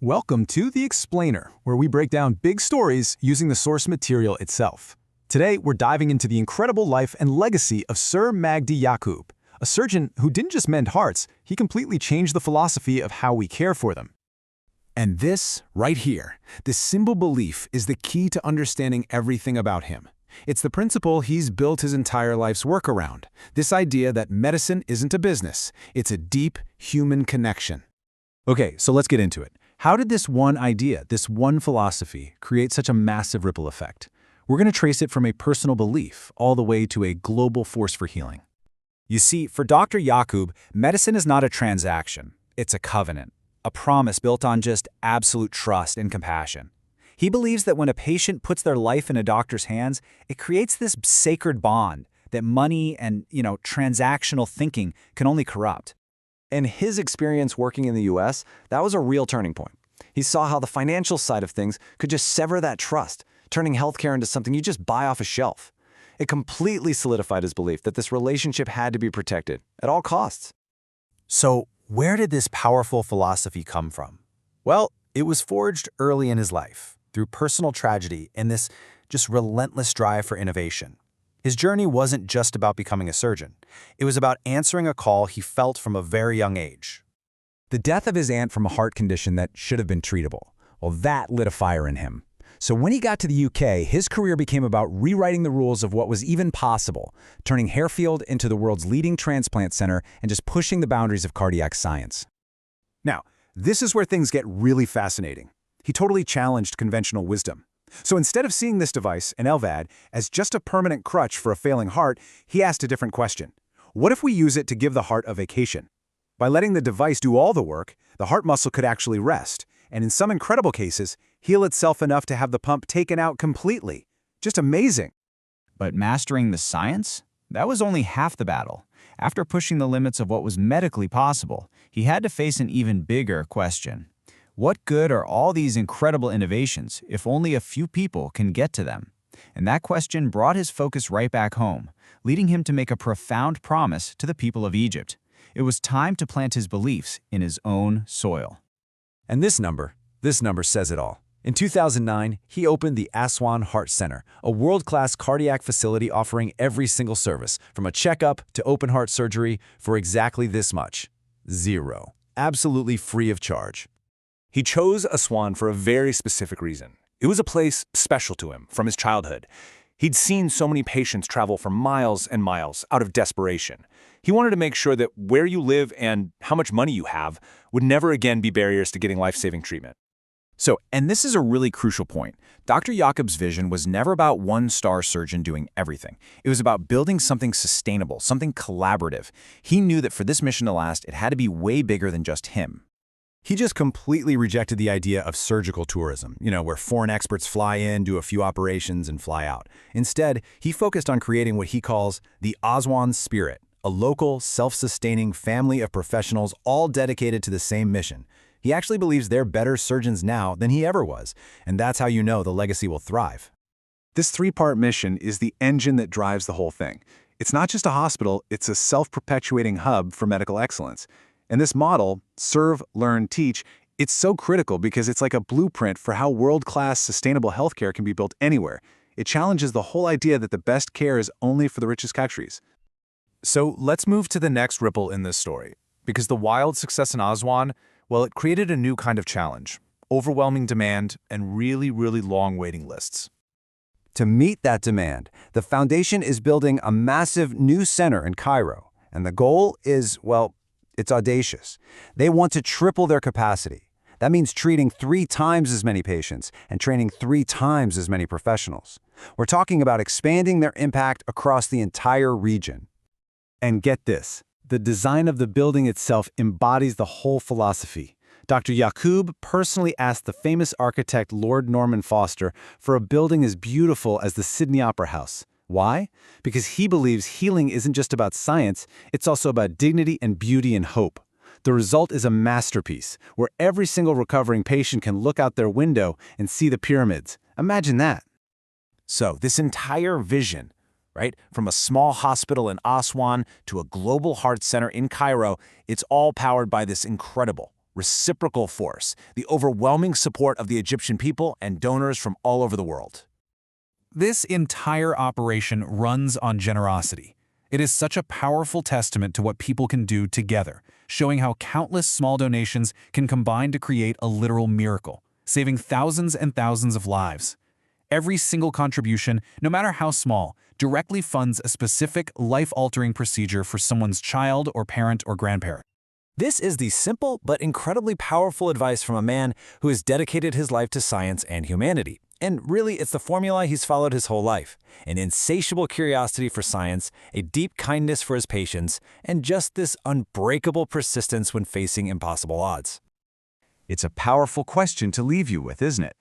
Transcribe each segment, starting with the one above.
Welcome to The Explainer, where we break down big stories using the source material itself. Today, we're diving into the incredible life and legacy of Sir Magdi Yacoub, a surgeon who didn't just mend hearts, he completely changed the philosophy of how we care for them. And this, right here, this simple belief is the key to understanding everything about him. It's the principle he's built his entire life's work around, this idea that medicine isn't a business, it's a deep human connection. Okay, so let's get into it. How did this one idea, this one philosophy, create such a massive ripple effect? We're going to trace it from a personal belief all the way to a global force for healing. You see, for Dr. Yacoub, medicine is not a transaction. It's a covenant, a promise built on just absolute trust and compassion. He believes that when a patient puts their life in a doctor's hands, it creates this sacred bond that money and, transactional thinking can only corrupt. In his experience working in the US, that was a real turning point. He saw how the financial side of things could just sever that trust, turning healthcare into something you just buy off a shelf. It completely solidified his belief that this relationship had to be protected at all costs. So, where did this powerful philosophy come from? Well, it was forged early in his life, through personal tragedy and this just relentless drive for innovation. His journey wasn't just about becoming a surgeon. It was about answering a call he felt from a very young age. The death of his aunt from a heart condition that should have been treatable, well, that lit a fire in him. So when he got to the UK, his career became about rewriting the rules of what was even possible, turning Harefield into the world's leading transplant center and just pushing the boundaries of cardiac science. Now, this is where things get really fascinating. He totally challenged conventional wisdom. So instead of seeing this device, an LVAD, as just a permanent crutch for a failing heart, he asked a different question. What if we use it to give the heart a vacation? By letting the device do all the work, the heart muscle could actually rest, and in some incredible cases, heal itself enough to have the pump taken out completely. Just amazing. But mastering the science? That was only half the battle. After pushing the limits of what was medically possible, he had to face an even bigger question. What good are all these incredible innovations if only a few people can get to them? And that question brought his focus right back home, leading him to make a profound promise to the people of Egypt. It was time to plant his beliefs in his own soil. And this number says it all. In 2009, he opened the Aswan Heart Center, a world-class cardiac facility offering every single service, from a checkup to open heart surgery, for exactly this much. Zero. Absolutely free of charge. He chose Aswan for a very specific reason. It was a place special to him from his childhood. He'd seen so many patients travel for miles and miles out of desperation. He wanted to make sure that where you live and how much money you have would never again be barriers to getting life-saving treatment. So, and this is a really crucial point, Dr. Yacoub's vision was never about one-star surgeon doing everything. It was about building something sustainable, something collaborative. He knew that for this mission to last, it had to be way bigger than just him. He just completely rejected the idea of surgical tourism, where foreign experts fly in, do a few operations, and fly out. Instead, he focused on creating what he calls the Aswan Spirit, a local, self-sustaining family of professionals all dedicated to the same mission. He actually believes they're better surgeons now than he ever was, and that's how you know the legacy will thrive. This three-part mission is the engine that drives the whole thing. It's not just a hospital, it's a self-perpetuating hub for medical excellence. And this model, serve, learn, teach, it's so critical because it's like a blueprint for how world-class sustainable healthcare can be built anywhere. It challenges the whole idea that the best care is only for the richest countries. So let's move to the next ripple in this story. Because the wild success in Aswan, well, it created a new kind of challenge. Overwhelming demand and really, really long waiting lists. To meet that demand, the foundation is building a massive new center in Cairo. And the goal is, well, it's audacious. They want to triple their capacity. That means treating 3 times as many patients and training 3 times as many professionals. We're talking about expanding their impact across the entire region. And get this, the design of the building itself embodies the whole philosophy. Dr. Yacoub personally asked the famous architect Lord Norman Foster for a building as beautiful as the Sydney Opera House. Why? Because he believes healing isn't just about science, it's also about dignity and beauty and hope. The result is a masterpiece, where every single recovering patient can look out their window and see the pyramids. Imagine that. So, this entire vision, right, from a small hospital in Aswan to a global heart center in Cairo, it's all powered by this incredible, reciprocal force, the overwhelming support of the Egyptian people and donors from all over the world. This entire operation runs on generosity. It is such a powerful testament to what people can do together, showing how countless small donations can combine to create a literal miracle, saving thousands and thousands of lives. Every single contribution, no matter how small, directly funds a specific life-altering procedure for someone's child or parent or grandparent. This is the simple but incredibly powerful advice from a man who has dedicated his life to science and humanity. And really, it's the formula he's followed his whole life. An insatiable curiosity for science, a deep kindness for his patients, and just this unbreakable persistence when facing impossible odds. It's a powerful question to leave you with, isn't it?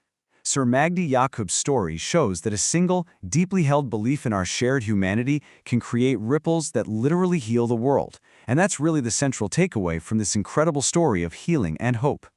Sir Magdi Yacoub's story shows that a single, deeply held belief in our shared humanity can create ripples that literally heal the world. And that's really the central takeaway from this incredible story of healing and hope.